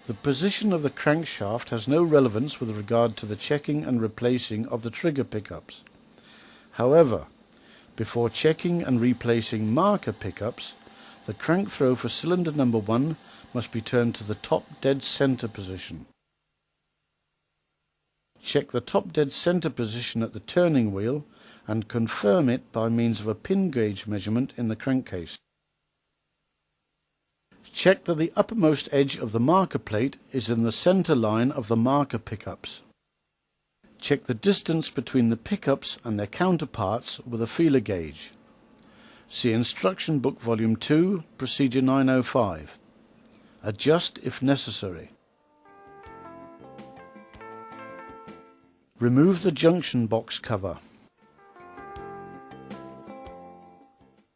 The position of the crankshaft has no relevance with regard to the checking and replacing of the trigger pickups. However, before checking and replacing marker pickups, the crank throw for cylinder number 1 must be turned to the top dead center position. Check the top dead center position at the turning wheel and confirm it by means of a pin gauge measurement in the crankcase. Check that the uppermost edge of the marker plate is in the center line of the marker pickups. Check the distance between the pickups and their counterparts with a feeler gauge. See Instruction Book Volume 2, Procedure 905. Adjust if necessary. Remove the junction box cover.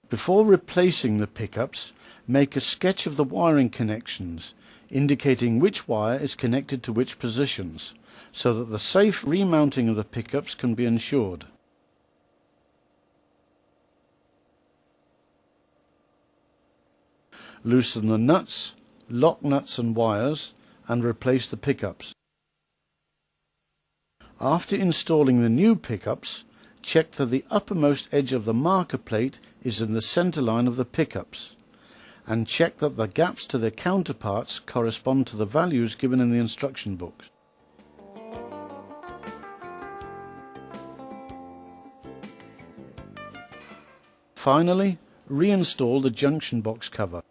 Before replacing the pickups, make a sketch of the wiring connections, indicating which wire is connected to which positions, so that the safe remounting of the pickups can be ensured. Loosen the nuts, lock nuts and wires, and replace the pickups. After installing the new pickups, check that the uppermost edge of the marker plate is in the center line of the pickups, and check that the gaps to their counterparts correspond to the values given in the instruction books. Finally, reinstall the junction box cover.